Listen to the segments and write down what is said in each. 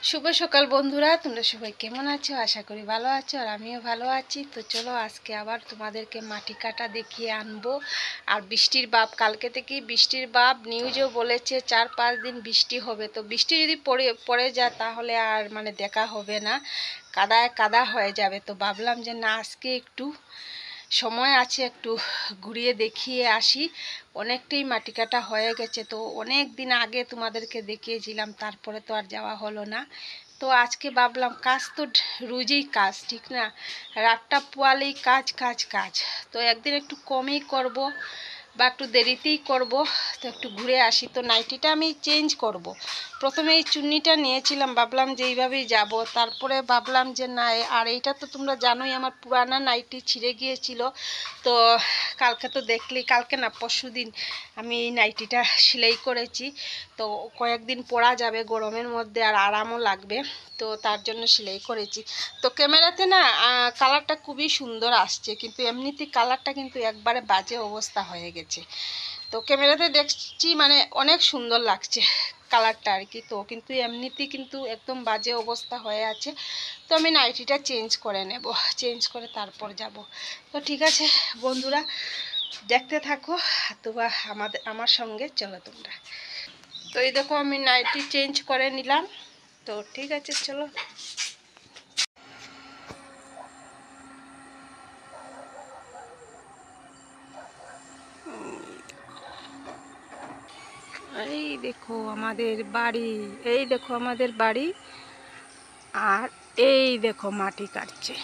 শুভ সকাল বন্ধুরা, তোমরা সবাই কেমন আছো? আশা করি ভালো আছো আর আমিও ভালো আছি। তো চলো আজকে আবার তোমাদেরকে মাটি কাটা দেখিয়ে আনবো। আর বৃষ্টির বাপ, কালকে থেকেই বৃষ্টির বাপ, নিউজেও বলেছে 4-5 দিন বৃষ্টি হবে। তো বৃষ্টি যদি পড়ে যায় তাহলে আর দেখা হবে না, কাদায় কাদা হয়ে যাবে। তো ভাবলাম যে না, আজকে একটু সময় আছে, একটু ঘুরিয়ে দেখিয়ে আসি। অনেকটাই মাটি কাটা হয়ে গেছে, তো অনেক দিন আগে তোমাদেরকে দেখিয়েছিলাম, তারপরে তো আর যাওয়া হলো না। তো আজকে ভাবলাম কাজ তো রোজই কাজ, ঠিক না? রাতটা পোয়ালেই কাজ কাজ কাজ। তো একদিন একটু কমই করব বা একটু দেরিতেই করব। তো একটু ঘুরে আসি। তো নাইটিটা আমি চেঞ্জ করব। প্রথমে এই চুন্নিটা নিয়েছিলাম, ভাবলাম যে এইভাবেই যাব। তারপরে ভাবলাম যে না, আর এইটা তো তোমরা জানোই আমার পুরানা নাইটি ছিঁড়ে গিয়েছিল। তো কালকে তো দেখলি, কালকে না পরশুদিন আমি এই নাইটিটা সেলাই করেছি। তো কয়েকদিন পরা যাবে গরমের মধ্যে, আর আরামও লাগবে। তো তার জন্য সেলাই করেছি। তো ক্যামেরাতে না কালারটা খুবই সুন্দর আসছে, কিন্তু এমনিতে কালারটা কিন্তু একবারে বাজে অবস্থা হয়ে গেছে। তো ক্যামেরাতে দেখছি অনেক সুন্দর লাগছে কালারটা আর কি। তো কিন্তু এমনিতেই কিন্তু একদম বাজে অবস্থা হয়ে আছে। তো আমি নাইটিটা চেঞ্জ করে নেব, চেঞ্জ করে তারপর যাব। তো ঠিক আছে বন্ধুরা, দেখতে থাকো তো আমার সঙ্গে চলো তোমরা। তো এই দেখো আমি নাইটি চেঞ্জ করে নিলাম। তো ঠিক আছে চলো। এই দেখো আমাদের বাড়ি, এই দেখো আমাদের বাড়ি, আর এই দেখো মাটি কাটছে।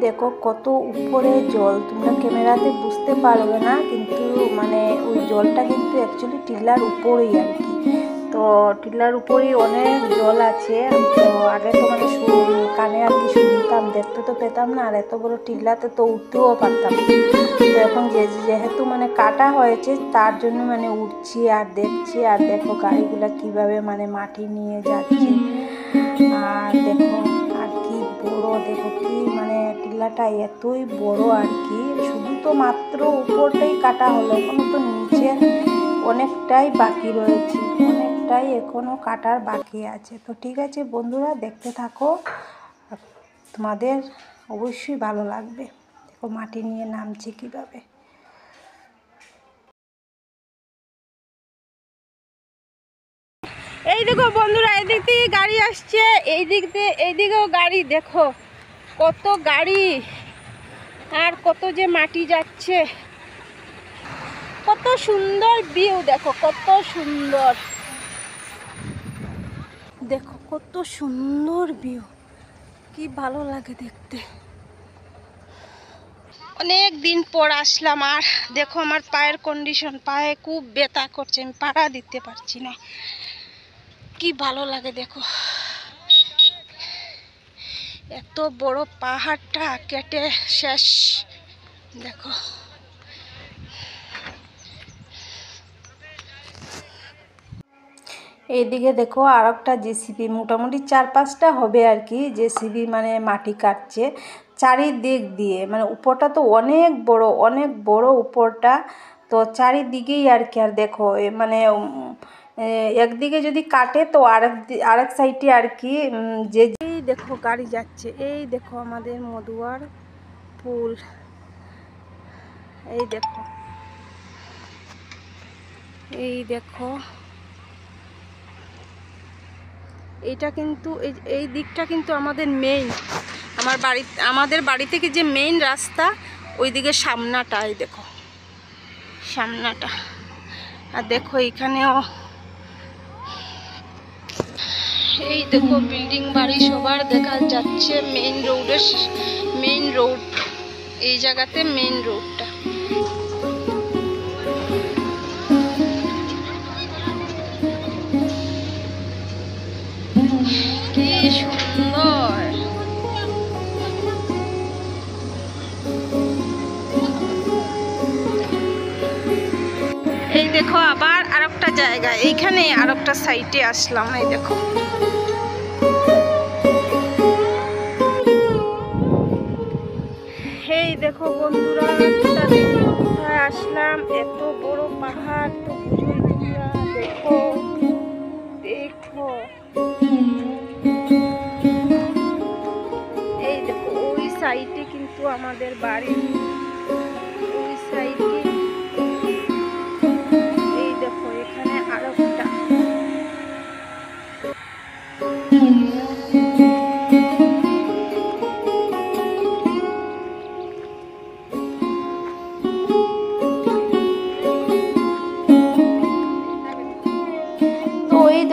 দেখো কত উপরে জল, তোমরা ক্যামেরাতে বুঝতে পারবে না, কিন্তু ওই জলটা কিন্তু অ্যাকচুয়ালি টিলার উপরেই আর কি। তো টিলার উপরেই অনেক জল আছে। তো আগে তো কানে আর কি শুনতাম, দেখতে তো পেতাম না, আর এত বড় টিলাতে তো উঠতেও পারতাম না। তো এখন যেহেতু কাটা হয়েছে, তার জন্য উঠছি আর দেখছি। আর দেখো গাড়িগুলা কিভাবে মাটি নিয়ে যাচ্ছে। আর দেখো আর কি বড়, দেখো কি টিলাটা এতই বড় আর কি। শুধু তো মাত্র উপরটাই কাটা হলো, এখনো তো নিচে অনেকটাই বাকি রয়েছে, অনেকটাই এখনো কাটার বাকি আছে। তো ঠিক আছে বন্ধুরা, দেখতে থাকো, তোমাদের অবশ্যই ভালো লাগবে। দেখো মাটি নিয়ে নামছে কিভাবে। এই দেখো বন্ধুরা, এদিক থেকে গাড়ি আসছে, এইদিকেও গাড়ি। দেখো কত গাড়ি, আর কত যে মাটি যাচ্ছে। কত সুন্দর ভিউ, দেখো কত সুন্দর, দেখো কত সুন্দর ভিউ, কি ভালো লাগে দেখতে। অনেক দিন পর আসলাম, আর দেখো আমার পায়ের কন্ডিশন, পায়ে খুব ব্যথা করছে, আমি পাড়া দিতে পারছি না। কি ভালো লাগে দেখো, এত বড় পাহাড়টা কেটে শেষ। দেখো এইদিকে দেখো আর একটা জেসিবি, মোটামুটি 4-5টা হবে আর কি জেসিবি, মাটি কাটছে চারিদিক দিয়ে। উপরটা তো অনেক বড় উপরটা, তো চারিদিকেই আর কি। আর দেখো একদিকে যদি কাটে তো আরেক সাইডে আর কি যে দেখো গাড়ি যাচ্ছে। এই দেখো আমাদের মধুয়ার পুল, এই দেখো, এই দেখো এইটা কিন্তু এই দিকটা কিন্তু আমাদের মেইন, আমাদের বাড়ি থেকে যে মেইন রাস্তা, ওই দিকে সামনাটা, এই দেখো সামনাটা। আর দেখো এখানেও এই দেখো বিল্ডিং বাড়ি সবার দেখা যাচ্ছে। মেইন রোড এই জায়গাতে, মেইন রোডটা। কি সুন্দর, এই দেখো আবার আরেকটা জায়গা, এইখানে আরেকটা সাইডে আসলাম। এই দেখো এই দেখো বন্ধুরা, কোথায় আসলাম, এত বড় পাহাড় তো বুঝোই তোমরা। দেখো দেখো এই দেখো ওই সাইডে কিন্তু আমাদের বাড়ি, ওই সাইডে। এই দেখো এখানে আরেকটা।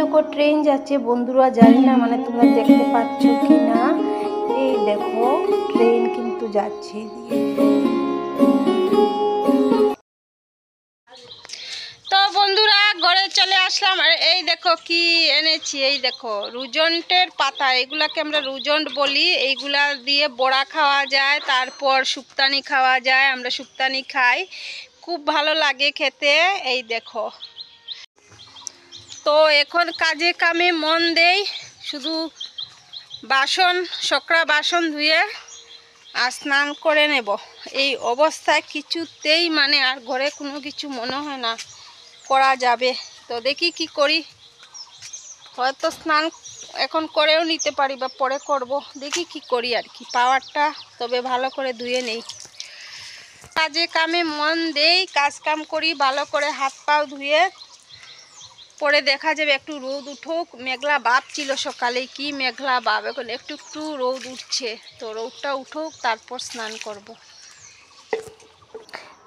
দেখো ট্রেন যাচ্ছে বন্ধুরা, জানি না মানে তোমরা দেখতে পাচ্ছ কি না। এই দেখো ট্রেন কিন্তু যাচ্ছে। তো বন্ধুরা ঘরে চলে আসলাম, আর এই দেখো কি এনেছি। এই দেখো রুজন্টের পাতা, এগুলাকে আমরা রুজন্ট বলি। এইগুলা দিয়ে বড়া খাওয়া যায়, তারপর শুক্তানি খাওয়া যায়। আমরা শুক্তানি খাই, খুব ভালো লাগে খেতে। এই দেখো, তো এখন কাজে কামে মন দেই, শুধু বাসন সকরা বাসন ধুয়ে আর স্নান করে নেব। এই অবস্থায় কিছুতেই মানে আর ঘরে কোনো কিছু মনে হয় না করা যাবে। তো দেখি কি করি, হয়তো স্নান এখন করেও নিতে পারি বা পরে করব, দেখি কি করি আর কি পাওয়ারটা। তবে ভালো করে ধুয়ে নেই, কাজে কামে মন দেই, কাজ কাম করি ভালো করে, হাত পাও ধুয়ে। পরে দেখা যাবে একটু রোদ উঠুক, মেঘলা ভাব ছিল সকালে, কি মেঘলা ভাব, এখন একটু একটু রোদ উঠছে। তো রোদটা উঠুক তারপর স্নান করব।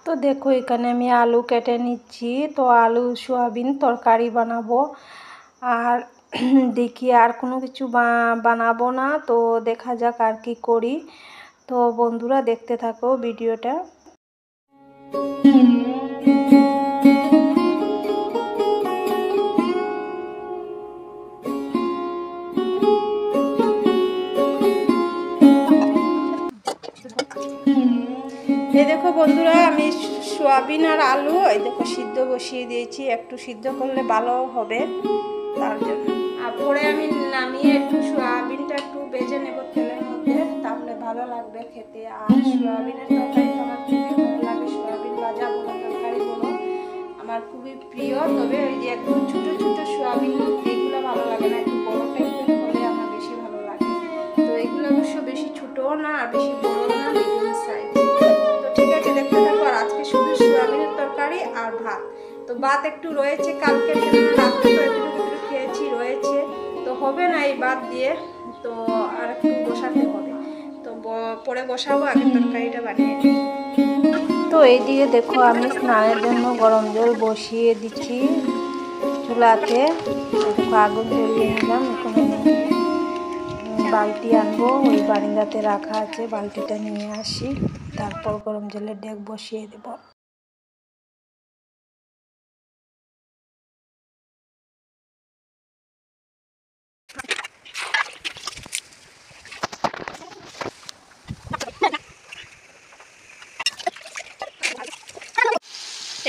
তো দেখো এখানে আমি আলু কেটে নিচ্ছি, তো আলু সোয়াবিন তরকারি বানাবো। আর দেখি আর কোনো কিছু বানাবো না, তো দেখা যাক আর কি করি। তো বন্ধুরা দেখতে থাকো ভিডিওটা। এই দেখো বন্ধুরা, আমি সোয়াবিন আর আলু এই দেখো সিদ্ধ বসিয়ে দিয়েছি, একটু সিদ্ধ করলে ভালো হবে তার জন্য। আর পরে আমি নামিয়ে একটু সোয়াবিনটা একটু ভেজে নেব তেলের মধ্যে, তাহলে ভালো লাগবে খেতে। আর সোয়াবিনের তরকারি তো আমার খুবই ভালো লাগে, সোয়াবিন ভাজা বলো তরকারি বলো আমার খুবই প্রিয়। তবে ওই যে একদম ছোটো ছোটো সোয়াবিন এগুলো ভালো লাগে না, একটু বড় টাইপের হলে আমার বেশি ভালো লাগে। তো এগুলো অবশ্য বেশি ছোটও না আর বেশি বড়ও না, মিডিয়াম সাইজ। তো ঠিক আছে দেখতে থাকো। আর আজকে শুধু সোয়াবিনের তরকারি আর ভাত। তো ভাত একটু রয়েছে কালকে, রাত্রে তো একটু খেয়েছি, রয়েছে, তো হবে না এই ভাত দিয়ে, তো আর একটু বসাতে হবে। তো পরে বসাবো, আগে তরকারিটা বানিয়ে নিই। তো এইদিকে দেখো আমি স্নানের জন্য গরম জল বসিয়ে দিচ্ছি চুলাতে। দেখো আগুন জ্বলিয়ে নিলাম। এখন বালতি আনবো, ওই বারিন্দাতে রাখা আছে, বালতিটা নিয়ে আসি, তারপর গরম জলের ডেক বসিয়ে দেব।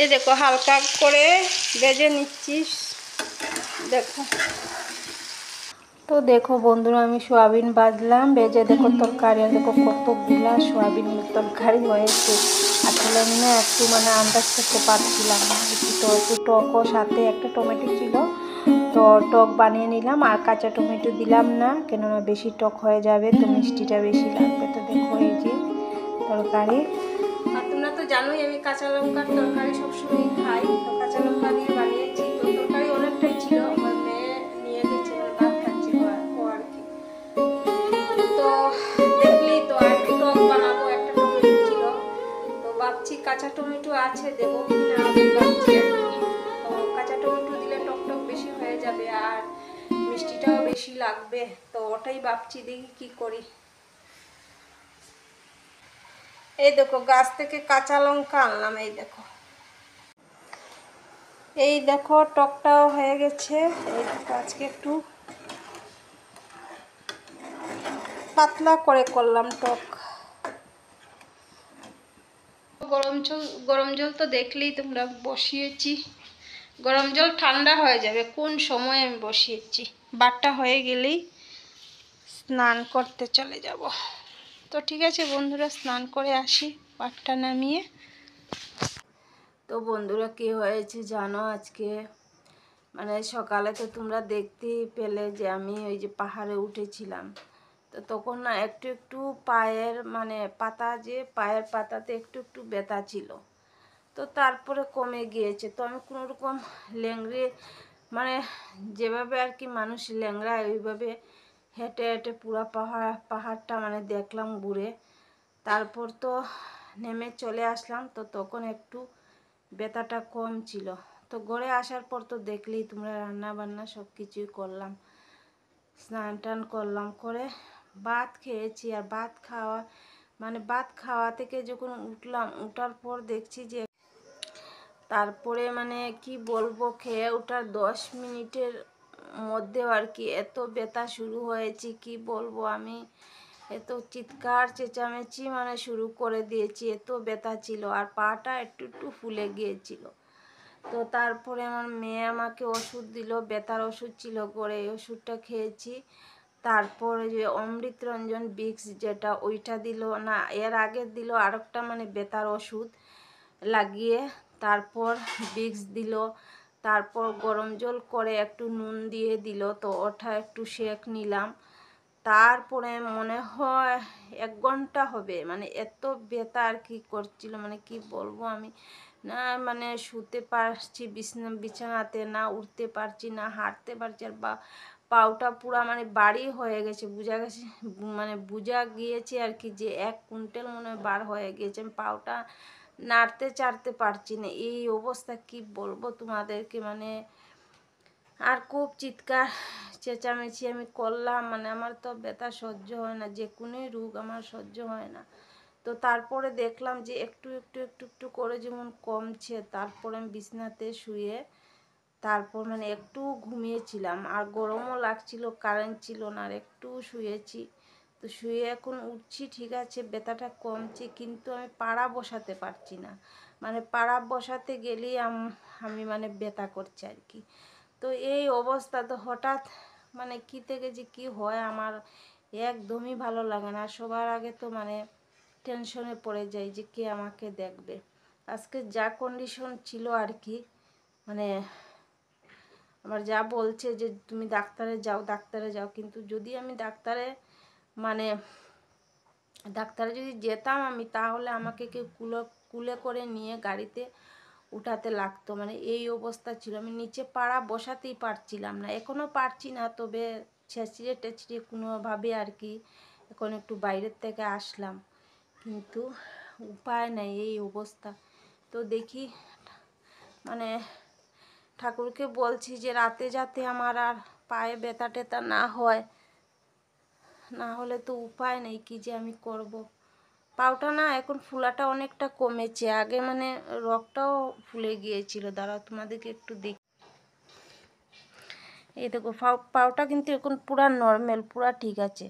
এই দেখো হালকা করে ভেজে নিচ্ছি, দেখো। তো দেখো বন্ধুরা আমি সোয়াবিন ভাজলাম, ভেজে দেখো তরকারি, আর দেখো কতগুলা সোয়াবিনের তরকারি হয়েছে। আসলে আমি না একটু মানে আন্দাজ করতে পারছিলাম না, তো একটু টকও সাথে একটা টমেটো ছিল, তো টক বানিয়ে নিলাম। আর কাঁচা টমেটো দিলাম না, কেননা বেশি টক হয়ে যাবে, তো মিষ্টিটা বেশি লাগবে। তো দেখো এই যে তরকারি। আর তোমরা তো জানোই আমি কাঁচা লঙ্কার তরকারি সবসময় খাই, তো কাঁচা লঙ্কা দিয়ে বানিয়েছি। তো তরকারি অনেকটাই ছিল, আমার মেয়ে নিয়ে গেছে, ভাত খাচ্ছি ও আর কি। তো দেখলি তো আর একটু টক বানাবো, একটা টমেটো ছিল, তো ভাবছি কাঁচা টমেটো আছে দেবো কিনা, ভাবছি আর কি। তো কাঁচা টমেটো দিলে টক টক বেশি হয়ে যাবে আর মিষ্টিটাও বেশি লাগবে, তো ওটাই ভাবছি, দেখি কি করি। এই দেখো গাছ থেকে কাঁচা লঙ্কা আনলাম, এই দেখো, এই দেখো টকটাও হয়ে গেছে। এই দেখো আজকে একটু পাতলা করে করলাম টক। গরম জল তো দেখলেই তোমরা বসিয়েছি। গরম জল ঠান্ডা হয়ে যাবে কোন সময় আমি বসিয়েছি। বাটটা হয়ে গেলেই স্নান করতে চলে যাব। তো ঠিক আছে বন্ধুরা, স্নান করে আসি বাটটা নামিয়ে। তো বন্ধুরা কি হয়েছে জানো, আজকে মানে সকালে তো তোমরা দেখতেই পেলে যে আমি ওই যে পাহাড়ে উঠেছিলাম। তো তখন না একটু একটু পায়ের মানে পাতা, যে পায়ের পাতাতে একটু একটু ব্যথা ছিল। তো তারপরে কমে গিয়েছে। তো আমি কোনো রকম ল্যাংড়ে মানে যেভাবে আর কি মানুষ ল্যাংড়ায় ওইভাবে হেঁটে হেঁটে পুরো পাহাড়টা মানে দেখলাম ঘুরে। তারপর তো নেমে চলে আসলাম। তো তখন একটু ব্যথাটা কম ছিল। তো ঘরে আসার পর তো দেখলেই তোমরা, রান্না বান্না সব কিছুই করলাম, স্নান টান করলাম, করে ভাত খেয়েছি। আর ভাত খাওয়া থেকে যখন উঠলাম, উঠার পর দেখছি যে তারপরে মানে কি বলবো, খেয়ে ওঠার 10 মিনিটের মধ্যেও আর কি এত ব্যথা শুরু হয়েছে, কি বলবো আমি। এত চিৎকার চেঁচামেচি মানে শুরু করে দিয়েছি, এত ব্যথা ছিল। আর পাটা একটু একটু ফুলে গিয়েছিল। তো তারপরে আমার মেয়ে আমাকে ওষুধ দিল, ব্যথার ওষুধ ছিল করে, এই ওষুধটা খেয়েছি। তারপরে যে অমৃত রঞ্জন ভিক্স যেটা, ওইটা দিল না, এর আগে দিল আরেকটা মানে ব্যথার ওষুধ লাগিয়ে, তারপর ভিক্স দিল। তারপর গরম জল করে একটু নুন দিয়ে দিল, তো ওটা একটু সেঁক নিলাম। তারপরে মনে হয় 1 ঘন্টা হবে, মানে এত ব্যথা আর কি করছিল, মানে কি বলবো আমি। না মানে শুতে পারছি বিছানাতে, না উঠতে পারছি, না হাঁটতে পারছি। আর পাউটা পুরা মানে বাড়ি হয়ে গেছে, বুঝা গিয়েছে আর কি, যে 1 কুইন্টাল মনে হয় বার হয়ে গিয়েছে। আমি পাউটা নাড়তে চাড়তে পারছি না, এই অবস্থা। কি বলবো তোমাদেরকে, মানে আর খুব চিৎকার চেঁচামেচি আমি করলাম। মানে আমার তো ব্যথা সহ্য হয় না, যে কোনো রোগ আমার সহ্য হয় না। তো তারপরে দেখলাম যে একটু একটু একটু একটু করে যেমন কমছে। তারপরে আমি বিছানাতে শুয়ে তারপর মানে একটু ঘুমিয়েছিলাম। আর গরমও লাগছিল, কারেন্ট ছিল না, আর একটু শুয়েছি। তো শুয়ে এখন উঠছি, ঠিক আছে ব্যথাটা কমছে, কিন্তু আমি পাড়া বসাতে পারছি না। মানে পাড়া বসাতে গেলেই আমি মানে ব্যথা করছে আর কি। তো এই অবস্থা। তো হঠাৎ মানে কী থেকে যে কী হয় আমার একদমই ভালো লাগে না। সবার আগে তো মানে টেনশনে পড়ে যাই যে কে আমাকে দেখবে। আজকে যা কন্ডিশন ছিল আর কি, মানে আমার যা বলছে যে তুমি ডাক্তারে যাও, কিন্তু যদি আমি ডাক্তারে যদি যেতাম আমি, তাহলে আমাকে কেউ কুলে করে নিয়ে গাড়িতে উঠাতে লাগতো। মানে এই অবস্থা ছিল, আমি নিচে পাড়া বসাতেই পারছিলাম না, এখনও পারছি না। তবে ছেঁচড়ে টেচড়ে কোনোভাবে আর কি এখন একটু বাইরের থেকে আসলাম, কিন্তু উপায় নাই, এই অবস্থা। তো দেখি মানে ঠাকুরকে বলছি যে রাতে যাতে আমার আর পায়ে ব্যথা টেথা না হয়, না হলে তো উপায় নেই, কি যে আমি করব। পাউটা না এখন ফুলাটা অনেকটা কমেছে, আগে মানে রগটাও ফুলে গিয়েছিল। দাঁড়াও তোমাদেরকে একটু দেখ, এই দেখো পাউটা কিন্তু এখন পুরা নর্মাল, পুরা ঠিক আছে।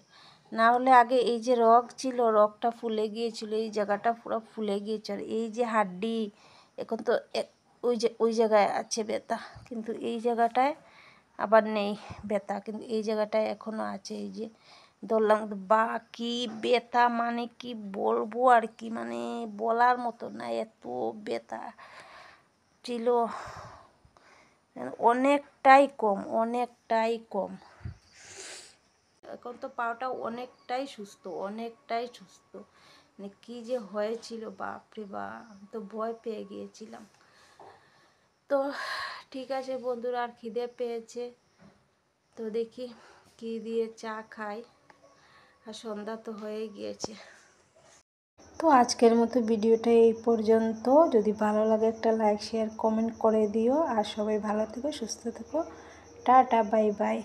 না হলে আগে এই যে রগ ছিল, রগটা ফুলে গিয়েছিল, এই জায়গাটা পুরো ফুলে গিয়েছিল। এই যে হাড্ডি, এখন তো ওই জায়গায় আছে ব্যথা, কিন্তু এই জায়গাটায় আবার নেই ব্যথা, কিন্তু এই জায়গাটায় এখনও আছে। এই যে ধরলাম, বা কি ব্যথা মানে কি বলবো আর কি, মানে বলার মতো না, এত ব্যথা ছিল, অনেকটাই কম। এখন তো পাওটা অনেকটাই সুস্থ। মানে কি যে হয়েছিল বাপরে বাপ, আমি তো ভয় পেয়ে গিয়েছিলাম। তো ঠিক আছে বন্ধুরা, আর খিদে পেয়েছে, তো দেখি কি দিয়ে চা খাই। আর সন্ধ্যা তো হয়ে গিয়েছে। তো আজকের মতো ভিডিওটা এই পর্যন্ত। যদি ভালো লাগে একটা লাইক শেয়ার কমেন্ট করে দিও। আর সবাই ভালো থেকো, সুস্থ থেকো, টাটা বাই বাই।